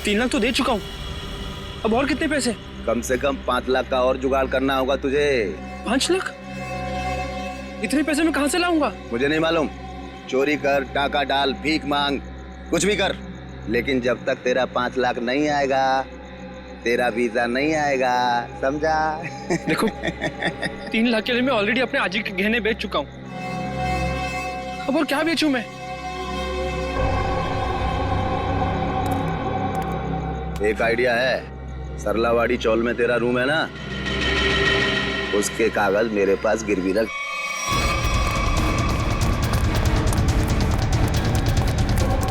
3 लाख तो दे चुका हूँ, अब और कितने पैसे? कम से कम 5 लाख का और जुगाड़ करना होगा तुझे। 5 लाख? इतने पैसे मैं कहाँ से लाऊंगा? मुझे नहीं मालूम, चोरी कर, टाका डाल, भीख मांग, कुछ भी कर, लेकिन जब तक तेरा 5 लाख नहीं आएगा तेरा वीजा नहीं आएगा, समझा? देखो 3 लाख के लिए मैं ऑलरेडी अपने आजी के गहने बेच चुका हूँ, अब और क्या बेचूं मैं? एक आइडिया है, सरलावाड़ी चौल में तेरा रूम है ना, उसके कागज मेरे पास गिरवी रख।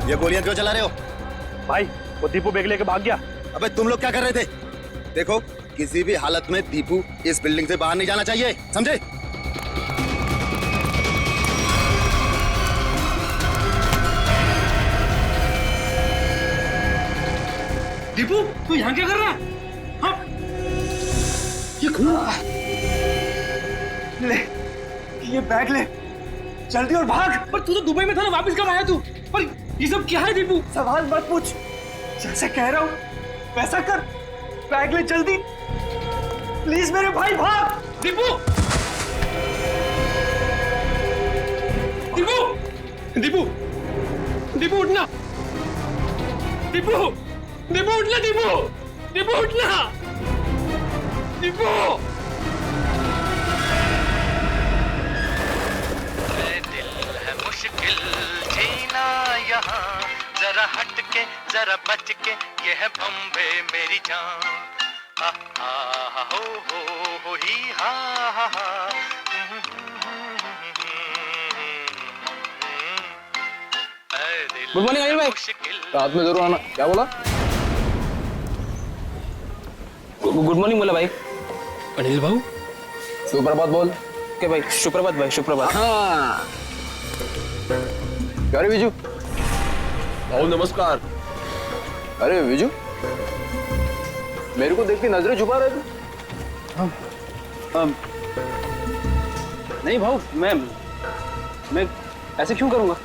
ये गोलियां क्यों चला रहे हो? भाई वो दीपू बैग लेके भाग गया। अबे तुम लोग क्या कर रहे थे? देखो किसी भी हालत में दीपू इस बिल्डिंग से बाहर नहीं जाना चाहिए, समझे? दीपू तू यहाँ क्या कर रहा है? हाँ? ये खून? ले ये बैग ले, जल्दी और भाग। पर तू तो दुबई में था ना, वापस कब आया तू? पर ये सब क्या है दीपू? सवाल मत पूछ, जैसे कह रहा हूँ वैसा कर, बैग ले जल्दी प्लीज मेरे भाई, भाग। दीपू! दीपू! दीपू! दीपू उठना! दीपू! दीपू उठना दीपू! दीपू उठना! दीपू! दिल है मुश्किल जीना यहाँ, जरा हट के जरा बच के, ये है बम्बे मेरी जान। हा हा हो ही हा हा। गुड मॉर्निंग अनिल भाई। रात में जरूर आना। क्या बोला? गुड मॉर्निंग बोला भाई। अनिल भाऊ सुप्रभात बोल। के भाई? सुप्रभात भाई, सुप्रभात। हाँ क्या रे विजू? भाऊ नमस्कार। अरे विजू, मेरे को देख के नजरें छुपा रहे थे। नहीं भाऊ, मैं ऐसे क्यों करूंगा?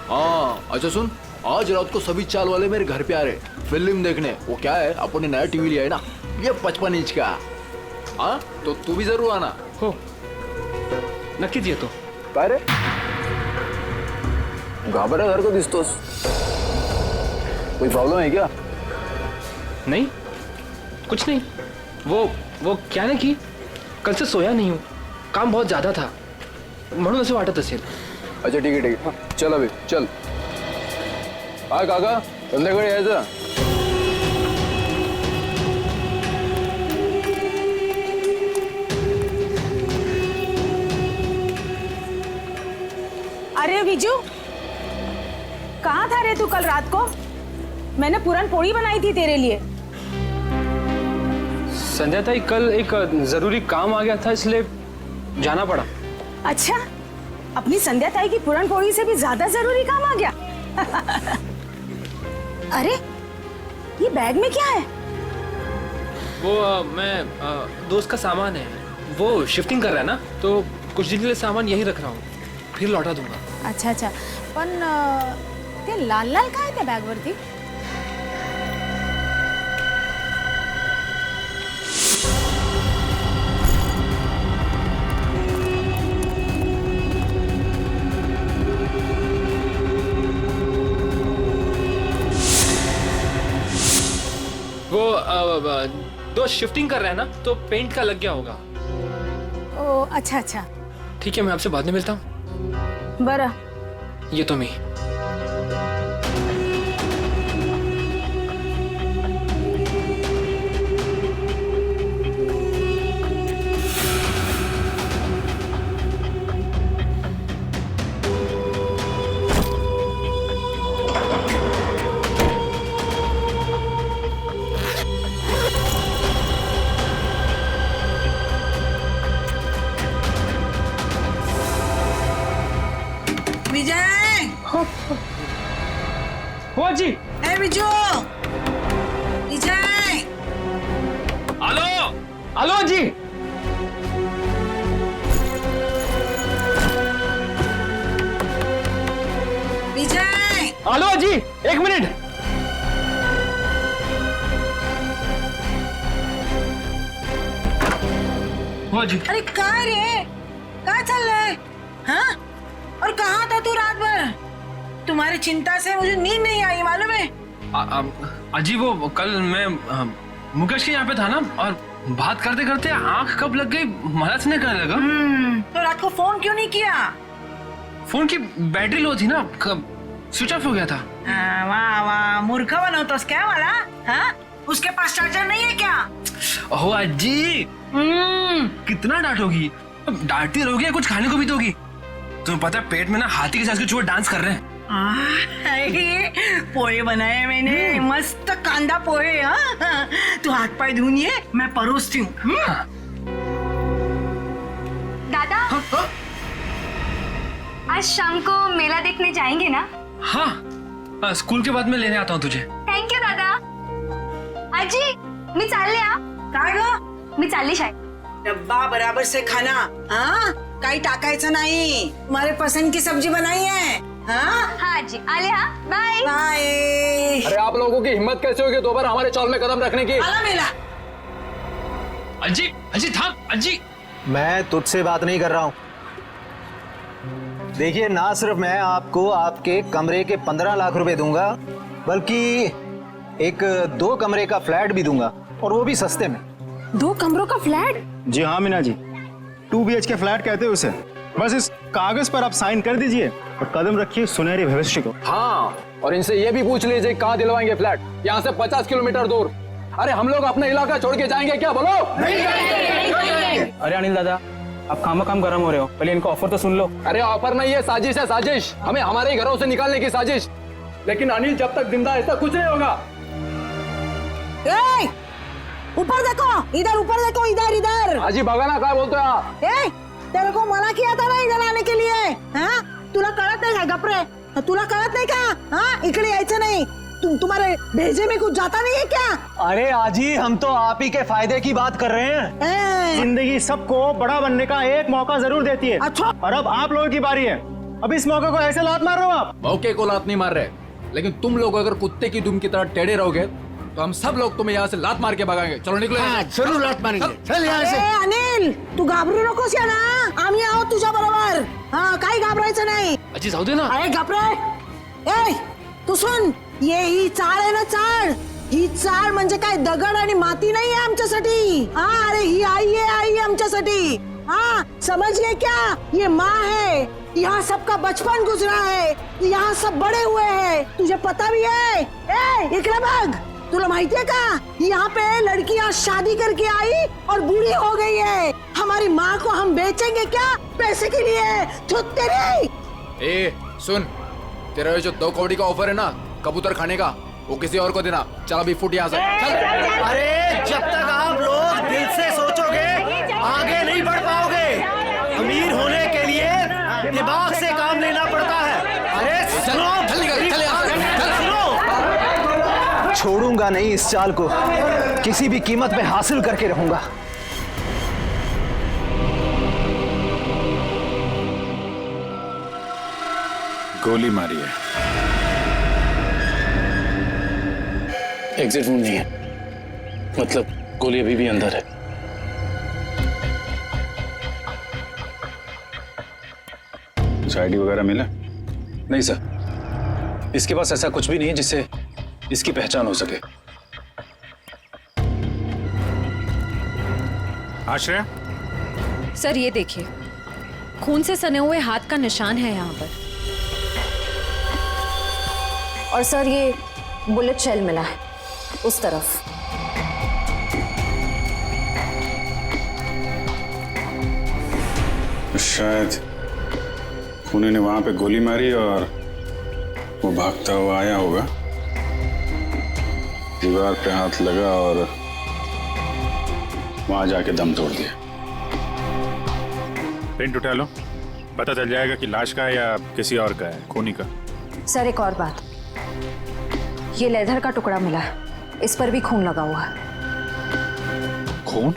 हाँ अच्छा सुन, आज रात को सभी चाल वाले मेरे घर पे आ रहे फिल्म देखने। वो क्या है, अपन ने नया टीवी लिया है ना, ये 55 इंच का। हाँ तो तू भी जरूर आना। हो नक्कीच येतो। काय रे घाबरा घर को दिसतोस, कोई प्रॉब्लम है क्या? नहीं कुछ नहीं, वो क्या ना कि कल से सोया नहीं हूँ, काम बहुत ज्यादा था म्हणून असं वाटत असेल। अच्छा ठीक है हाँ, चल अभी चल। काय काका संध्याकाळी यायचं? अरे विजू, कहाँ था रे तू कल रात को? मैंने पूरन पोड़ी बनाई थी तेरे लिए। संध्या ताई कल एक जरूरी काम आ गया था इसलिए जाना पड़ा। अच्छा, अपनी संध्या ताई की पूरन पोड़ी से भी ज्यादा जरूरी काम आ गया। अरे ये बैग में क्या है? वो मैं दोस्त का सामान है, वो शिफ्टिंग कर रहा है ना, तो कुछ दिन के लिए सामान यहीं रख रहा हूँ, फिर लौटा दूंगा। अच्छा अच्छा, पण ते लाल लाल काय त्या बॅग वरती? वो दोस्त शिफ्टिंग कर रहा है ना, तो पेंट का लग गया होगा। ओ अच्छा अच्छा, ठीक है, मैं आपसे बाद में मिलता हूँ। बरं। ये तो मी। विजय! हो जी। ए विजू! विजय! हेलो हेलो जी। विजय! हेलो जी, 1 मिनट। बुआ जी। अरे कहाँ रे, कहाँ चल रहे? हाँ, और कहाँ था तू रात भर? तुम्हारी चिंता से मुझे नींद नहीं आई, मालूम है? अजी वो कल मैं मुकेश के यहाँ पे था ना, और बात करते करते आंख कब लग गई मदद नहीं करने लगा। तो रात को फोन क्यों नहीं किया? फोन की बैटरी लो थी ना, स्विच ऑफ हो गया था। वाह वाह, मूर्ख बनोतोस क्या वाला? हाँ, उसके पास चार्जर नहीं है क्या? ओह अजी, कितना डांटोगी? डांटती रहोगी, कुछ खाने को भी दोगी? तुम्हें पता है पेट में ना हाथी के साथ के चूहे डांस कर रहे हैं। पोहे बनाए मैंने, मस्त कांदा पोहे। हाँ, तू हाथ पाए धुनिए, मैं परोसती हूँ। दादा, आज शाम को मेला देखने जाएंगे ना? हाँ, स्कूल के बाद मैं लेने आता हूँ तुझे। थैंक यू दादा। आजी, मी चालले हा. काय ग? मी चालली शाळेत. डब्बा बराबर से खाना, हाँ? काही टाकायचं नाही। तुम्हारे पसंद की सब्जी बनाई है, हाँ? हाँ आजी, आले हा. बाय. बाय। अरे आप लोगों की हिम्मत कैसे होगी दोबारा हमारे चौल में कदम रखने की? आला मेला। अजी, अजी थाम, अजी। मैं तुझसे बात नहीं कर रहा हूँ। देखिए, ना सिर्फ मैं आपको आपके कमरे के 15 लाख रुपए दूंगा, बल्कि एक 2 कमरे का फ्लैट भी दूंगा, और वो भी सस्ते में। 2 कमरों का फ्लैट? जी हाँ मीना जी, 2 BHK फ्लैट कहते हैं उसे। बस इस कागज पर आप साइन कर दीजिए और कदम रखिए सुनहरे भविष्य को। हाँ, और इनसे ये भी पूछ लीजिए कहाँ दिलवाएंगे फ्लैट, यहाँ से 50 किलोमीटर दूर। अरे हम लोग अपना इलाका छोड़ के जाएंगे क्या, बोलो? अरे अनिल दादा, आप काम गरम हो रहे हो, पहले इनका ऑफर तो सुन लो। अरे ऑफर नहीं है, साजिश है, साजिश। हमें हमारे ही घरों से निकालने की साजिश। लेकिन अनिल जब तक जिंदा है ऐसा कुछ नहीं होगा। ए, ऊपर देखो, इधर ऊपर देखो, इधर इधर। हाजी भगाना क्या बोलते हो आप? ए, तेरे को मना किया था ना इधर आने के लिए, हाँ? तुला कळत नाही का गपरे? तुला कळत नाही का? हाँ, इकडे यायचं नहीं। तुम्हारे भेजे में कुछ जाता नहीं है क्या? अरे आजी, हम तो आप ही के फायदे की बात कर रहे हैं। जिंदगी सबको बड़ा बनने का एक मौका जरूर देती है। अच्छा। और अब आप लोगों की बारी है। अब इस मौके को ऐसे लात मार रहे हो आप। मौके को लात नहीं मार रहे, लेकिन तुम लोग अगर कुत्ते की दुम की तरह टेढ़े रहोगे तो हम सब लोग तुम्हें यहाँ से लात मार के भगाएंगे। चलो निकलो। जरूर लात मारेंगे, चल यहाँ से। अनिल, तू घाबरू नकोस या ना, आम्ही आहोत तुझ्या बरोबर। हाँ, काही घाबरायचं नाही। अजी जाऊ दे ना। अरे घाबरे, ए, तू सुन, ये ही चाळ आहे ना, चाळ। ही चाळ म्हणजे काय दगड आणि माती नाही आहे आमच्यासाठी। हाँ, अरे ही आई है आमच्यासाठी। हाँ, समझ गए क्या? ये माँ है, यहाँ सबका बचपन गुजरा है, यहाँ सब बड़े हुए हैं, तुझे पता भी है। ए, इकडे बघ, तुला माहिती है का? यहाँ पे लड़कियाँ शादी करके आई और बूढ़ी हो गई है। हमारी माँ को हम बेचेंगे क्या पैसे के लिए? तो तेरे। ए सुन, तेरा ये जो 2 कौड़ी का ऑफर है ना कबूतर खाने का, वो किसी और को देना। चल अभी फुट यहाँ से। चल। अरे जब तक आप लोग दिल से सोचोगे आगे नहीं बढ़ पाओगे। अमीर होने के लिए दिमाग से काम लेना पड़ता है। अरे सुनो, छोड़ूंगा नहीं इस चाल को, किसी भी कीमत पे हासिल करके रहूंगा। गोली मारी है। एग्जिट रूम नहीं है, मतलब गोली अभी भी अंदर है। कुछ आईडी वगैरह मिला? नहीं सर, इसके पास ऐसा कुछ भी नहीं है जिससे इसकी पहचान हो सके। आश्रय, सर ये देखिए, खून से सने हुए हाथ का निशान है यहाँ पर, और सर ये बुलेट शेल मिला है उस तरफ। शायद खूनी ने वहां पे गोली मारी और वो भागता हुआ आया होगा, दीवार पे हाथ लगा और वहां जाके दम तोड़ दिया। प्रिंट उठा लो, पता चल जाएगा कि लाश का है या किसी और का है, खूनी का। सर एक और बात, ये लेदर का टुकड़ा मिला है, इस पर भी खून लगा हुआ है। खून?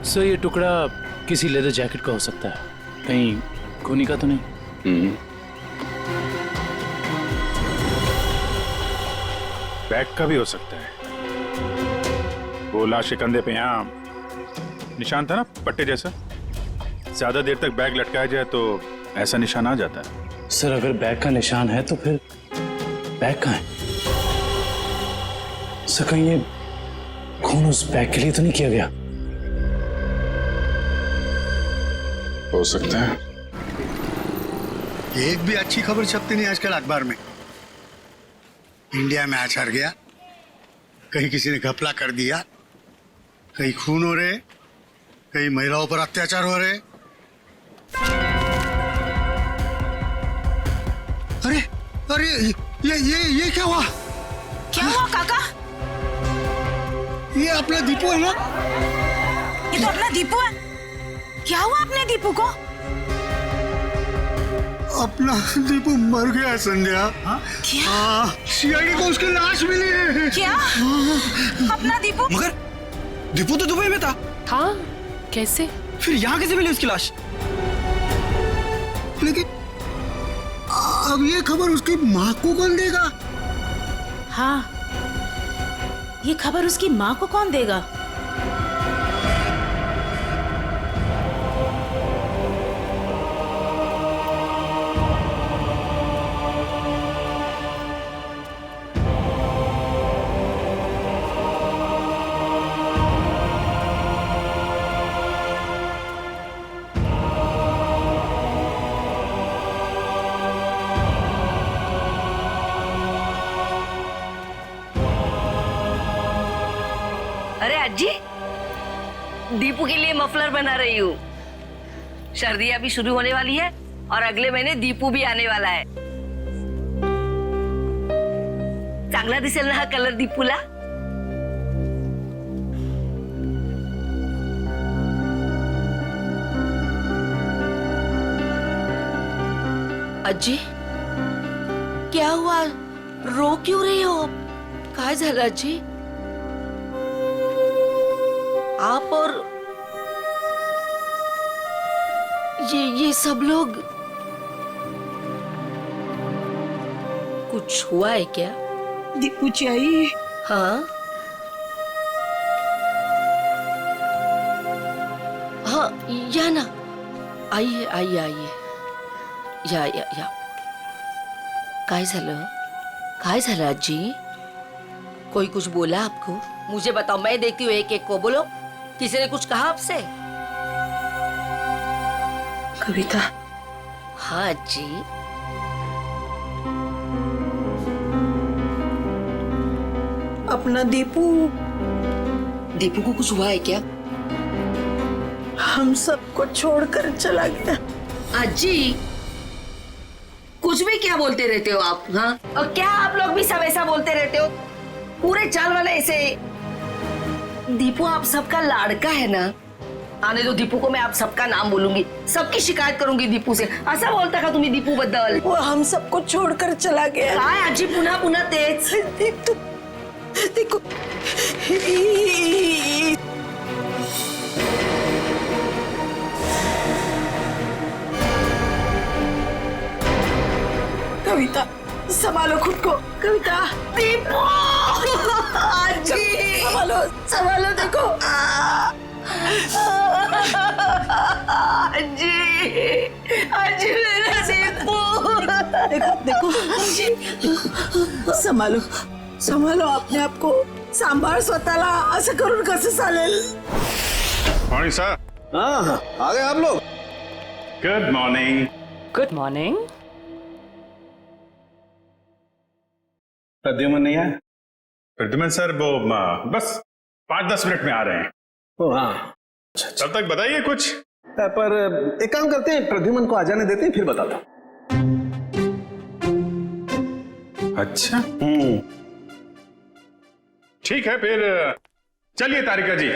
सर ये टुकड़ा किसी लेदर जैकेट का हो सकता है, कहीं खूनी का तो नहीं? बैग का भी हो सकता है। वो लाश के कंधे पे यहाँ निशान था ना पट्टे जैसा, ज्यादा देर तक बैग लटकाया जाए तो ऐसा निशान आ जाता है। सर अगर बैग का निशान है तो फिर बैग कहाँ है? सर कहीं ये खून उस बैग के लिए तो नहीं किया गया? हो सकता है। एक भी अच्छी खबर छपती नहीं आजकल अखबार में। इंडिया मैच हार गया, कहीं किसी ने घपला कर दिया, कहीं खून हो रहे, कहीं महिलाओं पर अत्याचार हो रहे। अरे अरे ये क्या हुआ? क्या हुआ काका? ये अपना दीपू है ना? ये तो अपना दीपू है। क्या हुआ अपने दीपू को? अपना दीपू मर गया संध्या। क्या? सीआईडी को उसकी लाश मिली है। क्या? अपना दीपू? मगर दीपू तो दुबई में था। हाँ, कैसे? फिर यहाँ कैसे मिली उसकी लाश? लेकिन अब ये खबर उसकी माँ को कौन देगा? हाँ, ये खबर उसकी माँ को कौन देगा? अरे अज्जी, दीपू के लिए मफलर बना रही हूँ। सर्दी अभी शुरू होने वाली है और अगले महीने दीपू भी आने वाला है। चांगला दिसेल ना हा कलर दीपूला? अज्जी, क्या हुआ? रो क्यों रही हो? काय झालं अज्जी? आप और ये सब लोग, कुछ हुआ है क्या? दीपू चाहिए? हाँ हाँ, या ना, आइए आइए आइए, या काय झालं आजी? कोई कुछ बोला आपको? मुझे बताओ, मैं देखती हूँ एक एक को। बोलो, किसी ने कुछ कहा आपसे? कविता। हाँ जी। अपना दीपू को कुछ हुआ है क्या? हम सबको छोड़कर चला गया। अज्जी, कुछ भी क्या बोलते रहते हो आप? हाँ, और क्या आप लोग भी सब ऐसा बोलते रहते हो? पूरे चाल वाले ऐसे। दीपू आप सबका लाड़का है ना? आने दो दीपू को, मैं आप सबका नाम बोलूंगी, सबकी शिकायत करूंगी दीपू से। असा बोलता का तुम्ही दीपू बद्दल? वो हम सबको छोड़कर चला गया। काय आजी पुन्हा पुन्हा तेच? देखो, कविता संभालो खुद को। कविता, दीपू आजी संभालो देखो। आजी मेरा दीपू। देखो संभालो अपने आप को। सांभाळ स्वतःला, असं करून कसं चालेल? Morning sir. हाँ, आ गए आप लोग। Good morning. Good morning. Pradyuman नहीं आया? प्रद्युमन सर वो बस 5-10 मिनट में आ रहे हैं। ओ हाँ, तब तक बताइए कुछ। पर एक काम करते हैं, प्रद्युमन को आ जाने देते हैं, फिर बताता हूँ। अच्छा, ठीक है फिर चलिए तारिका जी,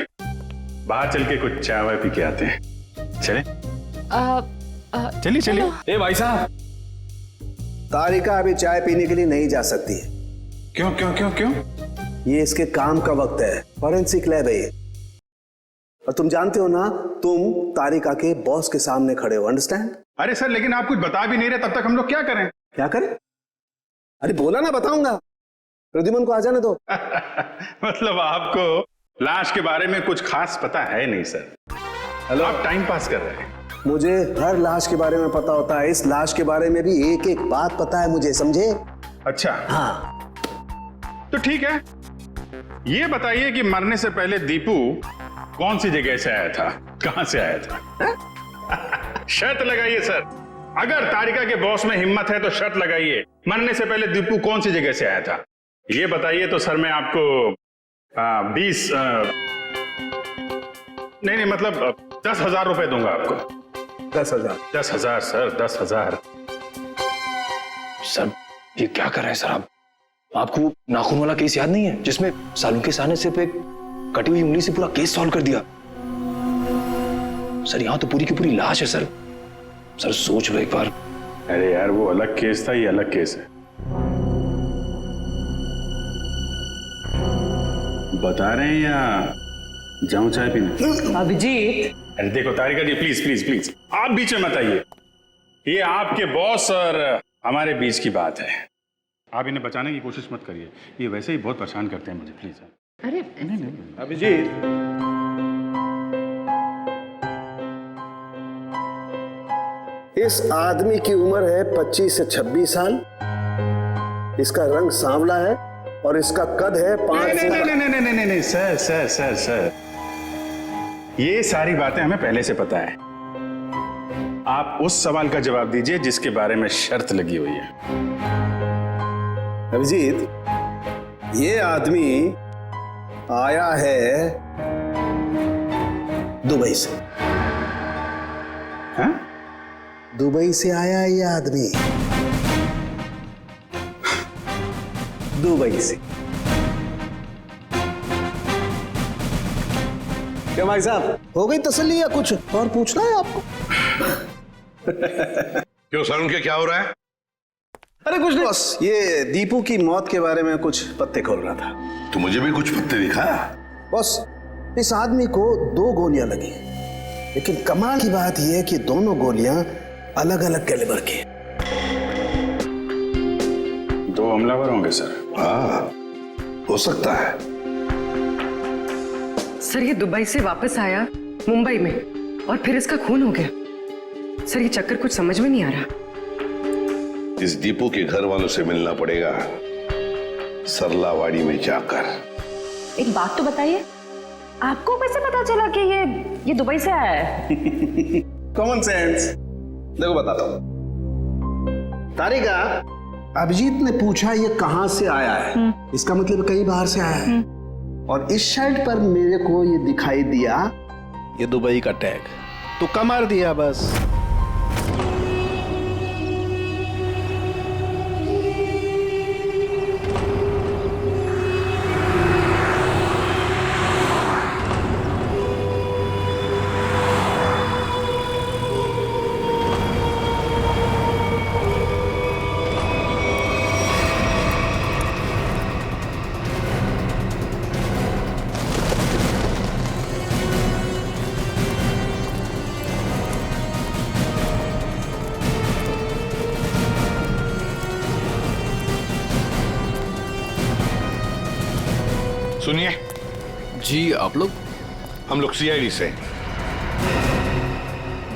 बाहर चल के कुछ चाय वाय पी के आते हैं। चले? चलिए। ए भाई साहब, तारिका अभी चाय पीने के लिए नहीं जा सकती है। क्यों? ये इसके काम का वक्त है, फॉरेंसिक लैब है। और तुम जानते हो ना, तुम तारिका के बॉस के सामने खड़े हो, अंडरस्टैंड? अरे सर, लेकिन आप कुछ बता भी नहीं रहे, तब तक हम लोग क्या करें? क्या करें? अरे बोला ना, बताऊंगा। प्रद्युमन को आ जाने दो। मतलब आपको लाश के बारे में कुछ खास पता है नहीं सर। हेलो, आप टाइम पास कर रहे हैं। मुझे हर लाश के बारे में पता होता है, इस लाश के बारे में भी एक एक बात पता है मुझे, समझे? अच्छा हाँ। तो ठीक है, ये बताइए कि मरने से पहले दीपू कौन सी जगह से आया था, कहां से आया था? शर्त लगाइए सर, अगर तारिका के बॉस में हिम्मत है तो शर्त लगाइए, मरने से पहले दीपू कौन सी जगह से आया था ये बताइए तो सर मैं आपको 20 नहीं मतलब 10,000 रुपए दूंगा आपको। 10,000? 10,000 सर, 10,000। सर ये क्या कर रहे हैं सर आप? आपको वो नाखून वाला केस याद नहीं है जिसमें सालों के सामने सिर्फ एक कटी हुई उंगली से पूरा केस सॉल्व कर दिया? सर यहां तो पूरी की पूरी लाश है सर। सर सोच लो एक बार। अरे यार वो अलग केस था, ये अलग केस है। बता रहे हैं या जाऊं चाय पीने? अभिजीत, अरे देखो तारिका जी, प्लीज प्लीज प्लीज आप बीच में मत आइए, ये आपके बॉस और हमारे बीच की बात है, आप इन्हें बचाने की कोशिश मत करिए, ये वैसे ही बहुत परेशान करते हैं मुझे, प्लीज। अरे नहीं अभिजीत, इस आदमी की उम्र है 25 से 26 साल, इसका रंग सांवला है और इसका कद है 5 नहीं सर सर सर सर, ये सारी बातें हमें पहले से पता है। आप उस सवाल का जवाब दीजिए जिसके बारे में शर्त लगी हुई है। अभिजीत, ये आदमी आया है दुबई से। हाँ? दुबई से आया है ये आदमी, दुबई से। क्या भाई साहब, हो गई तसल्ली या कुछ और पूछना है आपको? क्यों सर, उनके क्या हो रहा है? अरे कुछ नहीं, बस ये दीपू की मौत के बारे में कुछ पत्ते खोल रहा था। तो मुझे भी कुछ पत्ते दिखा। बस इस आदमी को 2 गोलियां लगी, लेकिन कमाल की बात यह है कि दोनों गोलियां अलग अलग कैलिबर की। 2 हमलावर होंगे सर। हाँ, हो सकता है। सर ये दुबई से वापस आया मुंबई में और फिर इसका खून हो गया। सर ये चक्कर कुछ समझ में नहीं आ रहा। इस दीपू के घर वालों से मिलना पड़ेगा, सरलावाड़ी में जाकर। एक बात तो बताइए, आपको कैसे पता चला कि ये दुबई से आया है? Common sense. देखो बताता हूं। तारिका, अभिजीत ने पूछा ये कहां से आया है, इसका मतलब कहीं बाहर से आया है। और इस शर्ट पर मेरे को ये दिखाई दिया, ये दुबई का टैग, तो कमार दिया बस। सुनिए जी, आप लोग? हम लोग सीआईडी से।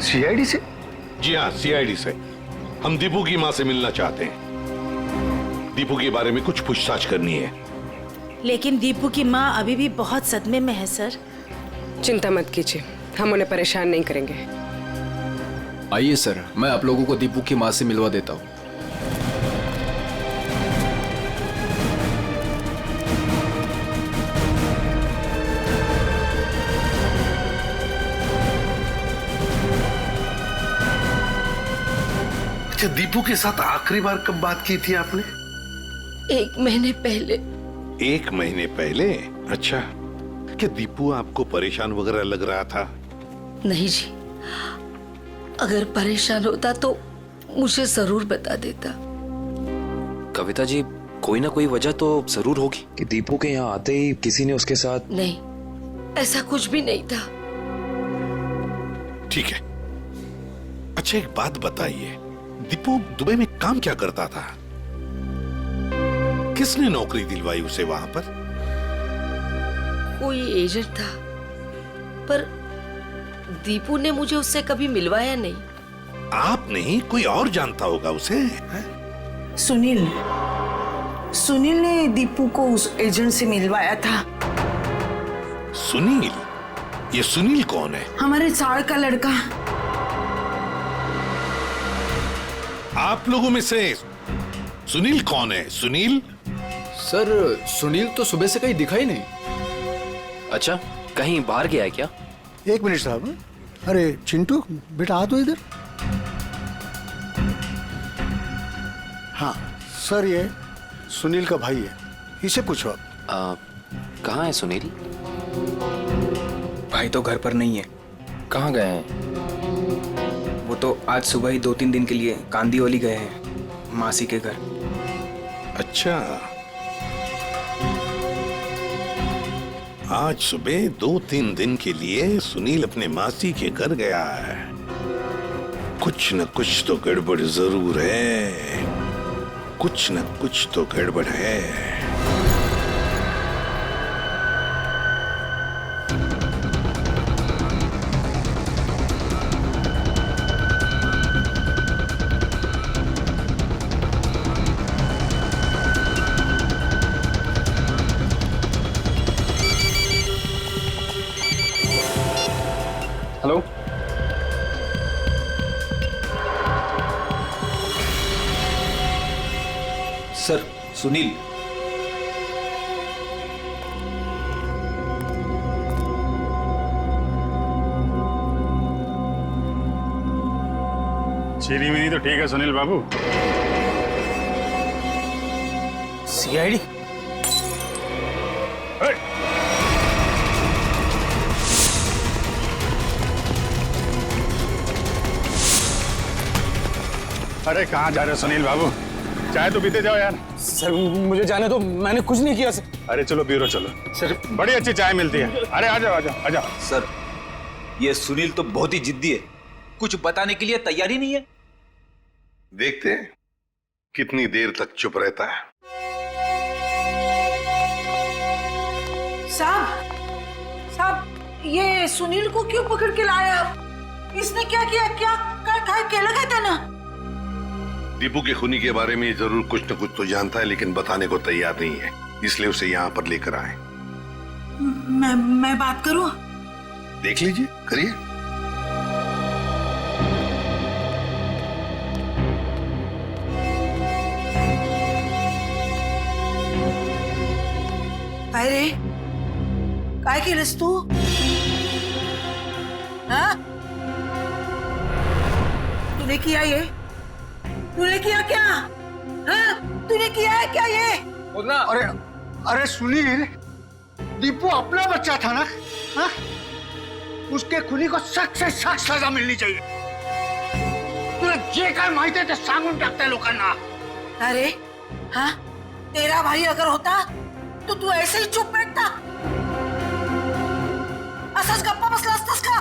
सीआईडी से? जी हाँ, सीआईडी से। हम दीपू की माँ से मिलना चाहते हैं, दीपू के बारे में कुछ पूछताछ करनी है। लेकिन दीपू की माँ अभी भी बहुत सदमे में है सर। चिंता मत कीजिए, हम उन्हें परेशान नहीं करेंगे। आइए सर, मैं आप लोगों को दीपू की माँ से मिलवा देता हूँ। दीपू के साथ आखिरी बार कब बात की थी आपने? 1 महीने पहले। 1 महीने पहले? अच्छा, क्या दीपू आपको परेशान वगैरह लग रहा था? नहीं जी, अगर परेशान होता तो मुझे जरूर बता देता। कविता जी, कोई ना कोई वजह तो जरूर होगी कि दीपू के यहाँ आते ही किसी ने उसके साथ। नहीं, ऐसा कुछ भी नहीं था। ठीक है। अच्छा एक बात बताइए, दीपू दुबई में काम क्या करता था? किसने नौकरी दिलवाई उसे वहां पर? कोई एजेंट था, पर दीपू ने मुझे उससे कभी मिलवाया नहीं। आप नहीं, कोई और जानता होगा उसे। है? सुनील ने दीपू को उस एजेंट से मिलवाया था। सुनील? ये सुनील कौन है? हमारे चार का लड़का। आप लोगों में से सुनील कौन है? सुनील? सर सुनील तो सुबह से कहीं दिखा ही नहीं। अच्छा, कहीं बाहर गया है क्या? एक मिनट साहब। अरे चिंटू बेटा आ तो इधर। हाँ सर, ये सुनील का भाई है, इसे पूछो आप। कहाँ है सुनील? भाई तो घर पर नहीं है। कहाँ गए हैं? वो तो आज सुबह ही 2-3 दिन के लिए कांदीवली गए हैं, मासी के घर। अच्छा, आज सुबह 2-3 दिन के लिए सुनील अपने मासी के घर गया है। कुछ न कुछ तो गड़बड़ जरूर है, कुछ न कुछ तो गड़बड़ है। Hello, sir Sunil. चीनी मिनी तो ठीक है सुनील बाबू। सीआईडी? अरे कहाँ जा रहे हो सुनील बाबू? चाय तो पीते जाओ यार। सर मुझे जाने दो, मैंने कुछ नहीं किया सर। अरे चलो ब्यूरो चलो, सर बड़ी अच्छी चाय मिलती है। अरे आ जाओ आ जाओ आ जाओ। सर ये सुनील तो बहुत ही जिद्दी है, कुछ बताने के लिए तैयार ही नहीं है। देखते हैं कितनी देर तक चुप रहता है। साहब, ये सुनील को क्यों पकड़ के लाया आप? इसने क्या किया? क्या लगा था ना? दीपू के खूनी के बारे में जरूर कुछ न कुछ तो जानता है, लेकिन बताने को तैयार नहीं है, इसलिए उसे यहाँ पर लेकर आए। मैं बात करूं? देख लीजिए, करिए। अरे काय केलंस तू? हाँ? तूने किया ये? तूने किया क्या? हाँ? तूने किया है क्या ये? अरे सुनील, दीपू अपना बच्चा था ना? हाँ? उसके खुनी को सख्त से सख्त सजा मिलनी चाहिए। तुला जे काय माहिती आहे ते सांगून टाकताय लोकांना। अरे हाँ, तेरा भाई अगर होता तो तू ऐसे ही चुप बैठता? असच गप्पा बसला असतास का?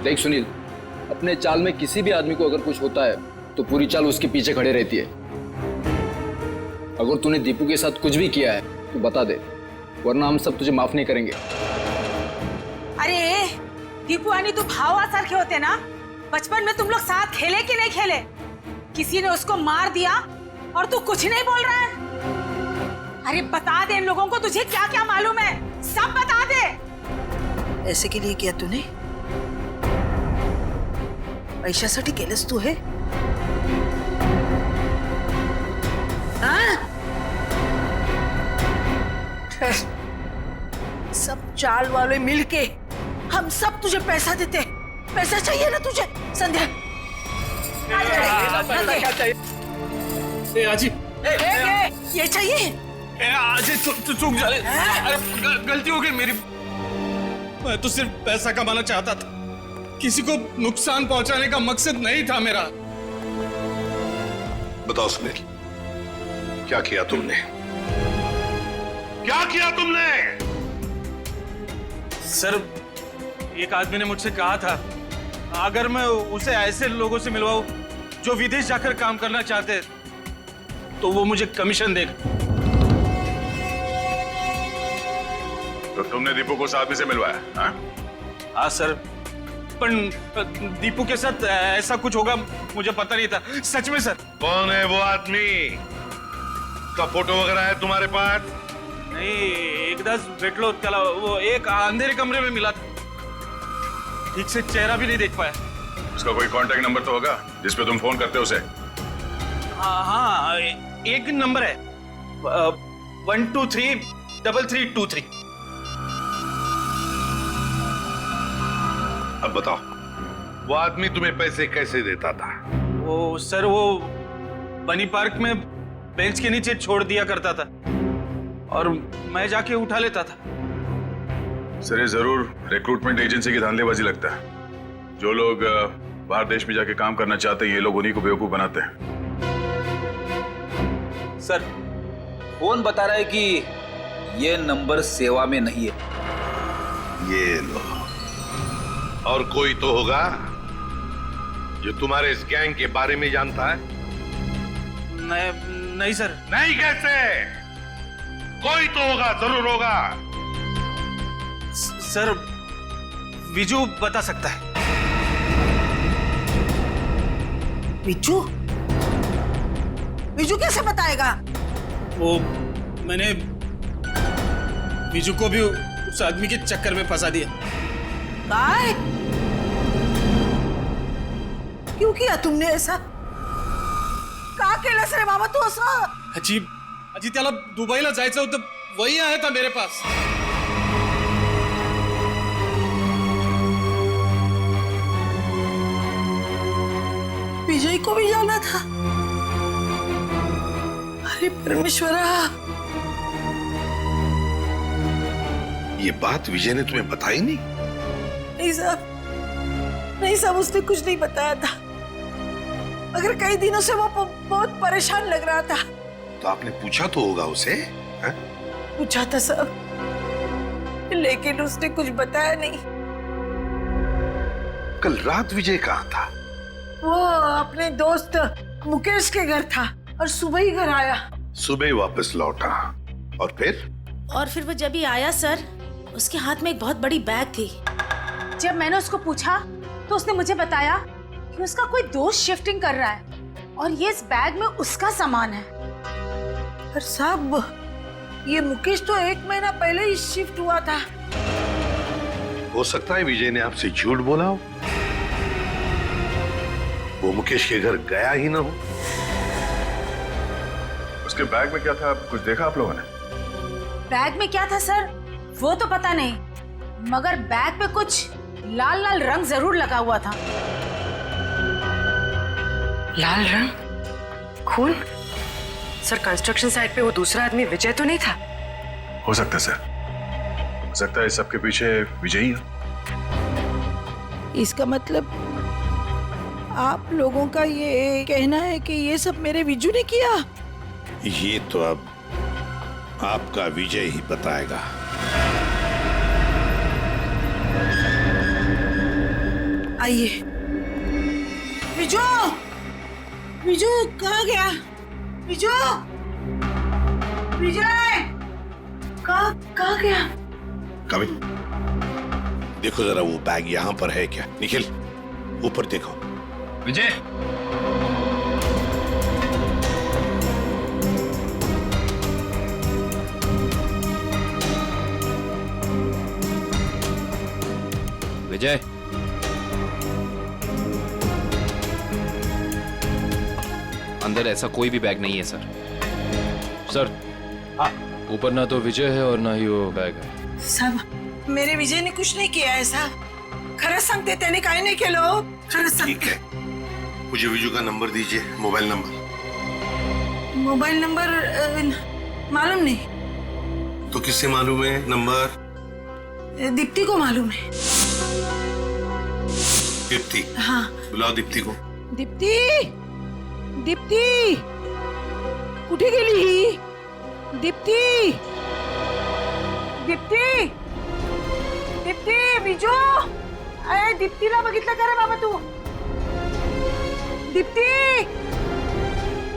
देख सुनील, अपने चाल में किसी भी आदमी को अगर कुछ होता है तो पूरी चाल उसके पीछे खड़े रहती है। अगर तूने दीपू के साथ कुछ भी किया है तो बता दे, वरना हम सब तुझे माफ नहीं करेंगे। अरे दीपू आणि तू भावासारखे होते ना? बचपन में तुम लोग साथ खेले कि नहीं खेले? किसी ने उसको मार दिया और तू कुछ नहीं बोल रहा है? अरे बता दे इन लोगों को, तुझे क्या क्या मालूम है, सब बता दे। ऐसे के लिए किया तूने? पैशासाठी केलंस तू हे? सब चाल वाले मिलके हम सब तुझे पैसा देते। पैसा चाहिए ना तुझे? संध्या ये चाहिए? आज चूक जाले, गलती हो गई मेरी। मैं तो सिर्फ पैसा कमाना चाहता था, किसी को नुकसान पहुंचाने का मकसद नहीं था मेरा। बताओ सुनील, क्या किया तुमने? क्या किया तुमने? सर, एक आदमी ने मुझसे कहा था अगर मैं उसे ऐसे लोगों से मिलवाऊं जो विदेश जाकर काम करना चाहते तो वो मुझे कमीशन देगा। तो तुमने दीपू को उस आदमी से मिलवाया? हाँ? हाँ सर, पर दीपू के साथ ऐसा कुछ होगा मुझे पता नहीं था, सच में सर। कौन है वो आदमी? उसका फोटो वगैरह है तुम्हारे पास? नहीं, एकदाच भेटलो त्याला, वो एक अंधेरे कमरे में मिला था, ठीक से चेहरा भी नहीं देख पाया। उसका कोई कांटेक्ट नंबर तो होगा जिस पे तुम फोन करते हो उसे? हाँ, एक नंबर है 1233323। अब बताओ, वो आदमी तुम्हें पैसे कैसे देता था? वो सर, वो बनी पार्क में बेंच के नीचे छोड़ दिया करता था और मैं जाके उठा लेता था। सर, ये जरूर रिक्रूटमेंट एजेंसी की धांधलेबाजी लगता है। जो लोग बाहर देश में जाके काम करना चाहते हैं, ये लोग उन्हीं को बेवकूफ बनाते हैं। सर, फोन बता रहा है कि ये नंबर सेवा में नहीं है। ये लो। और कोई तो होगा जो तुम्हारे इस गैंग के बारे में जानता है? नहीं सर। नहीं कैसे? कोई तो होगा, जरूर होगा। सर, विजू बता सकता है। विजू? विजू कैसे बताएगा? वो मैंने विजू को भी उस आदमी के चक्कर में फंसा दिया। काय? क्यों किया तुमने ऐसा? का केलंस रे बाबा तू असं? अजी त्याला दुबईला जायचं होतं, वही आया था मेरे पास। विजय को भी जाना था। अरे परमेश्वरा, ये बात विजय ने तुम्हें बताई नहीं? नहीं साहब, उसने कुछ नहीं बताया था, मगर कई दिनों से वो बहुत परेशान लग रहा था। तो आपने पूछा तो होगा उसे? है? पूछा था साहब, लेकिन उसने कुछ बताया नहीं। कल रात विजय कहाँ था? वो अपने दोस्त मुकेश के घर था और सुबह ही घर आया। सुबह ही वापस लौटा। और फिर वो जब ही आया सर, उसके हाथ में एक बहुत बड़ी बैग थी। जब मैंने उसको पूछा तो उसने मुझे बताया कि उसका कोई दोस्त शिफ्टिंग कर रहा है और ये इस बैग में उसका सामान है। पर साहब, ये मुकेश तो 1 महीना पहले ही शिफ्ट हुआ था। हो सकता है विजय ने आपसे झूठ बोला हो, वो मुकेश के घर गया ही ना हो। उसके बैग में क्या था, कुछ देखा आप लोगों ने? बैग में क्या था सर, वो तो पता नहीं, मगर बैग पे कुछ लाल लाल रंग जरूर लगा हुआ था। लाल रंग? खून? सर, कंस्ट्रक्शन साइट पे वो दूसरा आदमी विजय तो नहीं था? हो सकता है सर, हो सकता है इस सबके पीछे विजय ही है। इसका मतलब आप लोगों का ये कहना है कि ये सब मेरे विजू ने किया? ये तो अब आपका विजय ही बताएगा। आइए। विजू कहाँ गया? विजय कहाँ गया? कभी देखो जरा, वो बैग यहाँ पर है क्या? निखिल, ऊपर देखो। विजय, विजय, अंदर ऐसा कोई भी बैग नहीं है सर। ऊपर ना तो विजय है और ना ही वो बैग है। साहब, मेरे विजय ने कुछ नहीं किया है साहब। खरंच सांगते, त्याने काय नाही केलं। खरंच सांगते। ठीक है, मुझे विजू का नंबर दीजिए, मोबाइल नंबर। मोबाइल नंबर मालूम नहीं। तो किससे मालूम है नंबर? दीप्ति को मालूम है। दीप्ति? हाँ। बुलाओ दीप्ति को। दीप्ति कुठे गेली ही? दीप्ति विजू, अरे दीप्तीला बघितलं का रे बाबा तू? दीप्ति,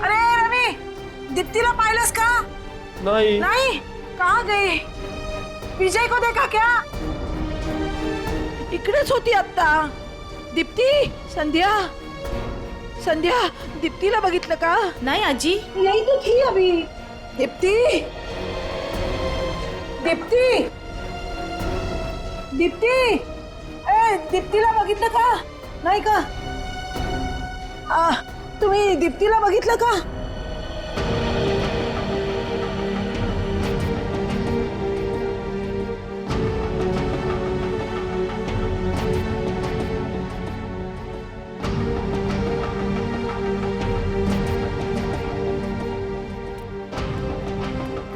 अरे रवी, दीप्तीला पाहिलंस का? नहीं। कहाँ गए? विजय को देखा क्या? इकडेच होती आता. दीप्ती, संध्या, संध्या, दीप्तीला बघितलं का? नहीं आजी. यही तो थी अभी. दीप्ती, दीप्ती, दीप्ती, दीप्तीला बघितलं का? नाही का? तुम्ही दीप्तीला बघितलं का?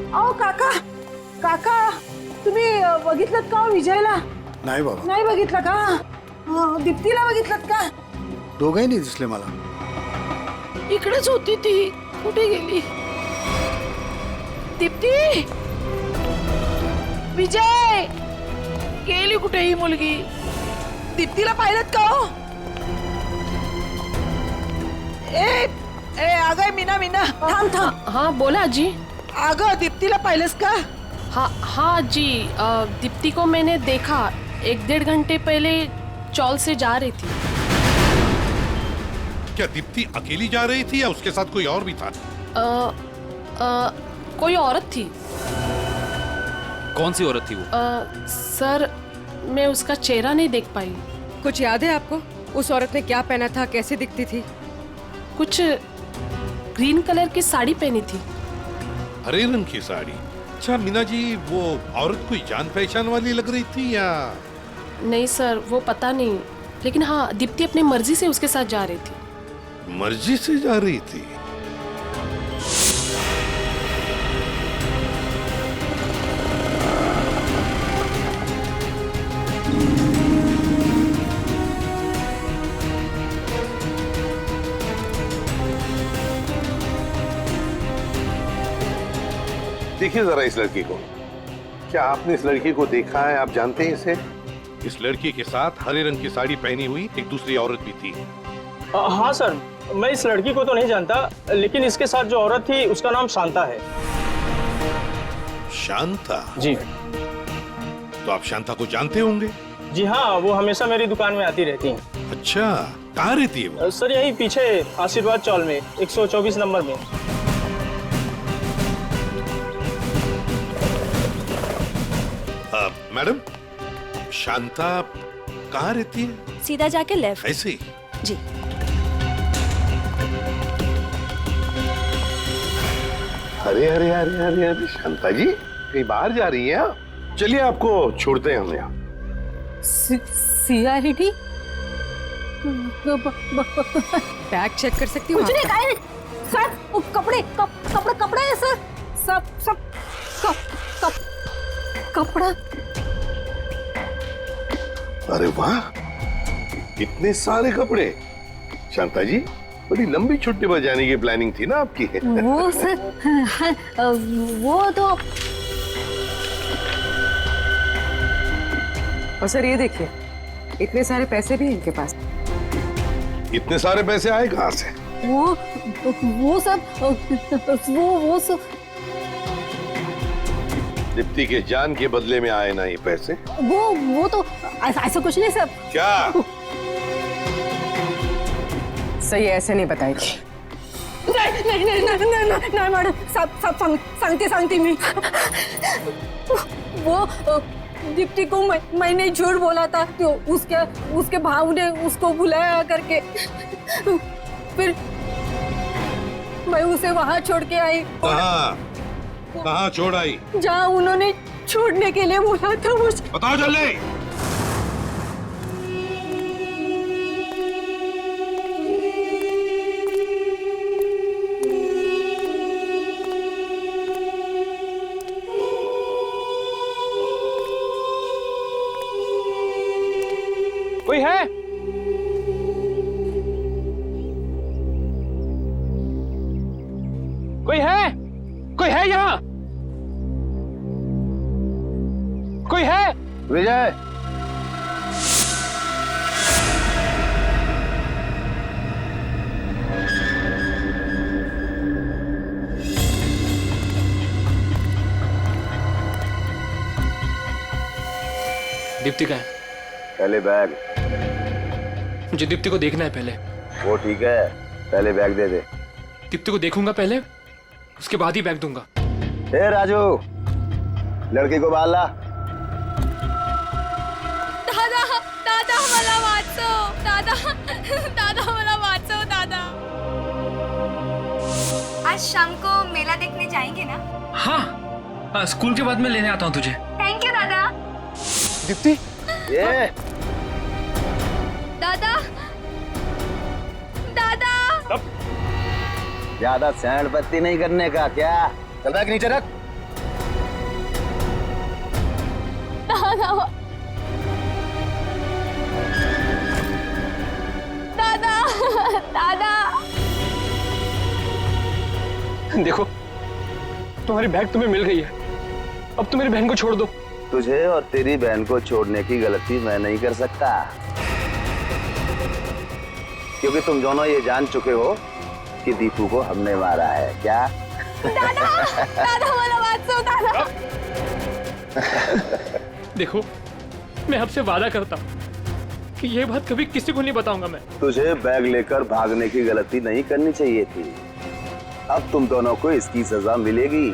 अहो काका, काका, तुम्ही बघितलं का विजयला? नाही बाबा, नाही बघितलं का? दीप्तीला बघितलं का? दोघंही नाही दिसले मला. इकडेच होती ती. कुठे गेली? दीप्ती, विजय, गेली कुठे ही मुलगी? दीप्तीला पाहिलं का हो? अगं मीना, मीना, थांब थांब. हाँ बोला आजी. अगं दीप्तीला पाहिलंस का? हाँ जी, दीप्ति को मैंने देखा 1-1.5 घंटे पहले चौल से जा रही थी. क्या दीप्ति अकेली जा रही थी या उसके साथ कोई और भी था? कोई औरत थी. कौन सी औरत थी वो? सर, मैं उसका चेहरा नहीं देख पाई. कुछ याद है आपको? उस औरत ने क्या पहना था, कैसे दिखती थी? कुछ ग्रीन कलर की साड़ी पहनी थी. हरे रंग की साड़ी? अच्छा मीना जी, वो औरत कोई जान पहचान वाली लग रही थी या? नहीं सर, वो पता नहीं, लेकिन हाँ, दीप्ति अपनी मर्जी से उसके साथ जा रही थी. मर्जी से जा रही थी? देखिए जरा इस लड़की को. क्या आपने इस लड़की को देखा है? आप जानते हैं इसे? इस लड़की के साथ हरे रंग की साड़ी पहनी हुई एक दूसरी औरत भी थी. हाँ सर, मैं इस लड़की को तो नहीं जानता, लेकिन इसके साथ जो औरत थी उसका नाम शांता है. शांता? जी. तो आप शांता को जानते होंगे? जी हाँ, वो हमेशा मेरी दुकान में आती रहती हैं. अच्छा, कहाँ रहती है वो? सर यही पीछे आशीर्वाद चौल में 124 नंबर में. मैडम, शांता कहाँ रहती है? सीधा जाके लेफ्ट. ऐसे ही? जी. अरे अरे अरे अरे अरे शांता जी, कहीं बाहर जा रही हैं? चलिए आपको छोड़ते हैं हम यहाँ. सीआईडी बैग चेक कर सकती हूँ? कुछ नहीं, काहे नहीं. सर, कपड़े कपड़े हैं सर. सब कपड़ा. अरे वाह, इतने सारे कपड़े. शांता जी, बड़ी लंबी छुट्टी पर जाने की प्लानिंग थी ना आपकी? वो सर, वो तो. और सर ये देखिए, इतने सारे पैसे भी इनके पास. इतने सारे पैसे आए कहाँ से? वो सब दीप्ति के जान के बदले में आए ना ये पैसे? वो तो ऐसा कुछ नहीं सर. क्या? सही ऐसे नहीं बताएगी. नहीं मैडम, सब सांगते मी. वो दीप्ति को मैंने झूठ बोला था, तो उसके भाव ने उसको बुलाया करके, फिर मैं उसे वहां छोड़ के आई. कहाँ छोड़ आई? जहाँ उन्होंने छोड़ने के लिए बोला था मुझे. बताओ जल्दी. कोई है? कोई है? कोई है यहाँ? कोई है? विजय, दीप्ति का है। पहले बैग। मुझे दीप्ति को देखना है पहले। वो ठीक है, पहले बैग दे दे। दीप्ति को देखूंगा पहले, उसके बाद ही बैग दूंगा। ए राजू, लड़की को बाल ला। दादा दादा मला वाचो, दादा दादा मला वाचो दादा। आज शाम को मेला देखने जाएंगे ना? हाँ, स्कूल के बाद मैं लेने आता हूँ तुझे। थैंक यू दादा। दीप्ति, ये दादा दादा। ज्यादा सैंड बत्ती नहीं करने का क्या? चल बैग नीचे रख। दादा दादा दादा। देखो, तुम्हारी बैग तुम्हें मिल गई है, अब तुम मेरी बहन को छोड़ दो। तुझे और तेरी बहन को छोड़ने की गलती मैं नहीं कर सकता, क्योंकि तुम दोनों ये जान चुके हो कि दीपू को हमने मारा है। क्या? दादा दादा मला वाचो दादा। देखो, मैं आपसे वादा करता हूँ कि ये बात कभी किसी को नहीं बताऊंगा मैं। तुझे बैग लेकर भागने की गलती नहीं करनी चाहिए थी। अब तुम दोनों को इसकी सजा मिलेगी,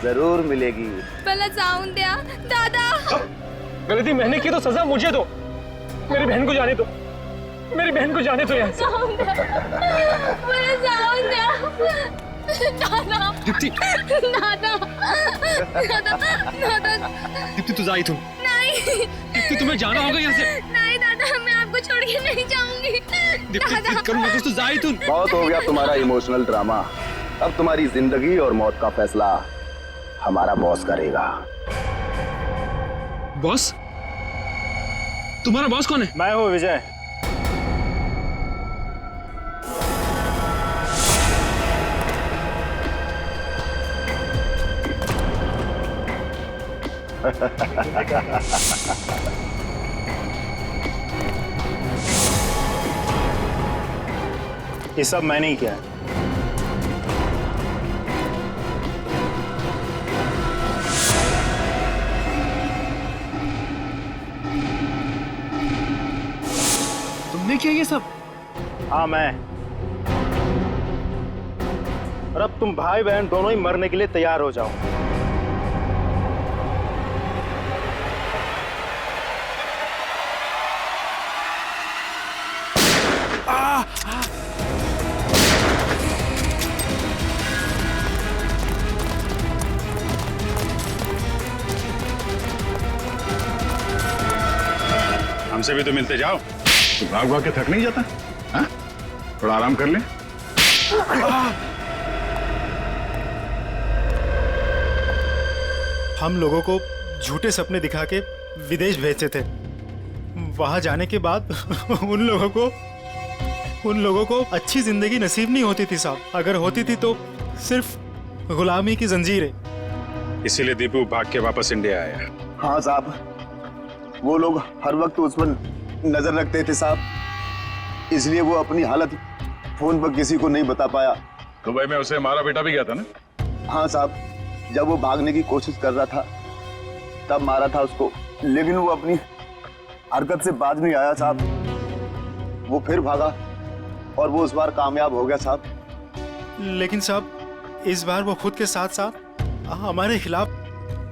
जरूर मिलेगी। मला जाऊन द्या दादा। गलती मैंने की तो सजा मुझे दो। मेरी बहन को जाने दो, मेरी बहन को जाने दो यहाँ से। मला जाऊन द्या दादा। दीप्ति, दादा दादा दादा। दीप्ति तू जाई, तू नहीं दीप्ति, तुम्हें जाना होगा यहाँ से। नहीं दादा, मैं आपको छोड़ के नहीं जाऊंगी। दीप्ति करूँ मत, तू जाई तू। बहुत हो गया तुम्हारा इमोशनल ड्रामा। अब तुम्हारी जिंदगी और मौत का फैसला हमारा बॉस करेगा। बॉस? तुम्हारा बॉस कौन है? मैं हूँ विजय। ये सब मैंने ही किया है। तुमने किया ये सब? हाँ मैं। और अब तुम भाई बहन दोनों ही मरने के लिए तैयार हो जाओ। हमसे भी तो मिलते जाओ। तो भाग भाग के थक नहीं जाता? हाँ? थोड़ा आराम कर ले। हम लोगों को झूठे सपने दिखा के विदेश भेजते थे। वहां जाने के बाद उन लोगों को अच्छी जिंदगी नसीब नहीं होती थी साहब। अगर होती थी तो सिर्फ गुलामी की जंजीरें। इसीलिए दीपू भाग के वापस इंडिया आया। हाँ साहब, वो लोग हर वक्त उस पर नजर रखते थे साहब, इसलिए वो अपनी हालत फोन पर किसी को नहीं बता पाया। दुबई में उसे मारा बेटा भी गया था ना? हाँ साहब, जब वो भागने की कोशिश कर रहा था तब मारा था उसको, लेकिन वो अपनी हरकत से बाज नहीं आया साहब। वो फिर भागा और वो उस बार कामयाब हो गया साहब। लेकिन साहब इस बार वो खुद के साथ साथ हमारे खिलाफ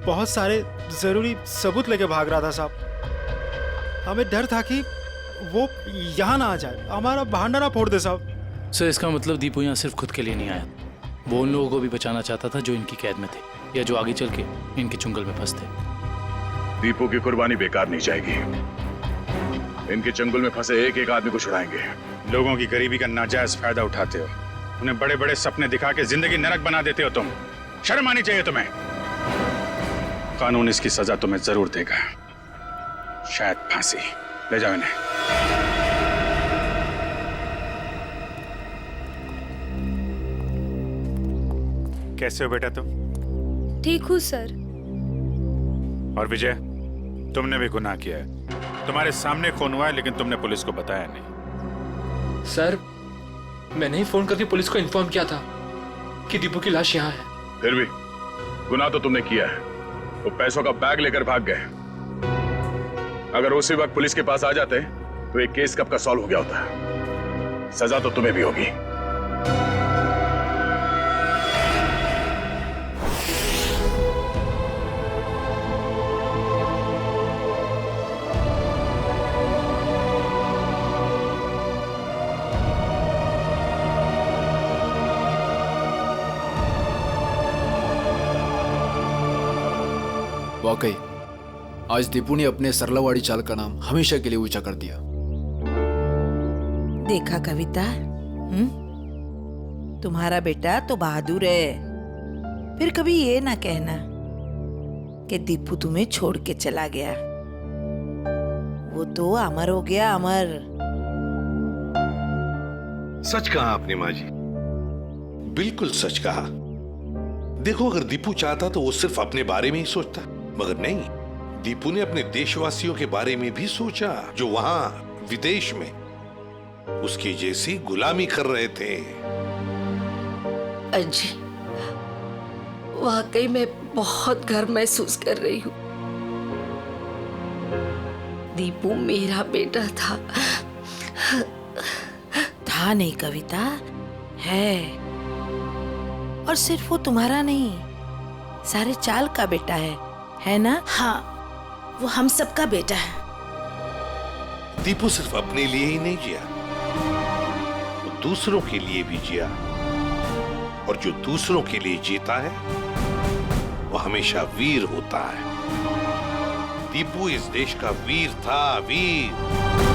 बहुत सारे जरूरी सबूत लेके भाग रहा था साहब। हमें डर था कि वो यहाँ ना आ जाए, हमारा बहाना ना फोड़ दे साहब। सर इसका मतलब दीपू यहाँ सिर्फ खुद के लिए नहीं आया, वो उन लोगों को भी बचाना चाहता था जो इनकी कैद में थे या जो आगे चल के इनके चुंगल में फंसते। दीपू की कुर्बानी बेकार नहीं जाएगी। इनके चंगुल में फंसे एक एक आदमी को छुड़ाएंगे। लोगों की गरीबी का नाजायज फायदा उठाते हो, उन्हें बड़े बड़े सपने दिखा के जिंदगी नरक बना देते हो तुम। शर्म आनी चाहिए तुम्हें। कानून इसकी सजा तुम्हें जरूर देगा, शायद फांसी। ले जाओ इन्हें। कैसे हो बेटा तुम? ठीक हूँ सर। और विजय, तुमने भी गुनाह किया है। तुम्हारे सामने खून हुआ है लेकिन तुमने पुलिस को बताया नहीं। सर मैंने ही फोन करके पुलिस को इन्फॉर्म किया था कि दीपू की लाश यहाँ है। फिर भी गुनाह तो तुमने किया है। वो पैसों का बैग लेकर भाग गए। अगर उसी वक्त पुलिस के पास आ जाते तो ये केस कब का सॉल्व हो गया होता। सजा तो तुम्हें भी होगी। वाकई आज दीपू ने अपने सरलावाड़ी चाल का नाम हमेशा के लिए ऊंचा कर दिया। देखा कविता, तुम्हारा बेटा तो बहादुर है। फिर कभी ये ना कहना कि दीपू तुम्हें छोड़ के चला गया। वो तो अमर हो गया, अमर। सच कहा आपने माँ जी, बिल्कुल सच कहा। देखो, अगर दीपू चाहता तो वो सिर्फ अपने बारे में ही सोचता, मगर नहीं, दीपू ने अपने देशवासियों के बारे में भी सोचा जो वहां विदेश में उसकी जैसी गुलामी कर रहे थे। अजी, वाकई मैं बहुत गर्व महसूस कर रही हूँ। दीपू मेरा बेटा था। था नहीं कविता, है। और सिर्फ वो तुम्हारा नहीं, सारे चाल का बेटा है ना? हाँ, वो हम सबका बेटा है। दीपू सिर्फ अपने लिए ही नहीं जिया, वो दूसरों के लिए भी जिया। और जो दूसरों के लिए जीता है वो हमेशा वीर होता है। दीपू इस देश का वीर था, वीर।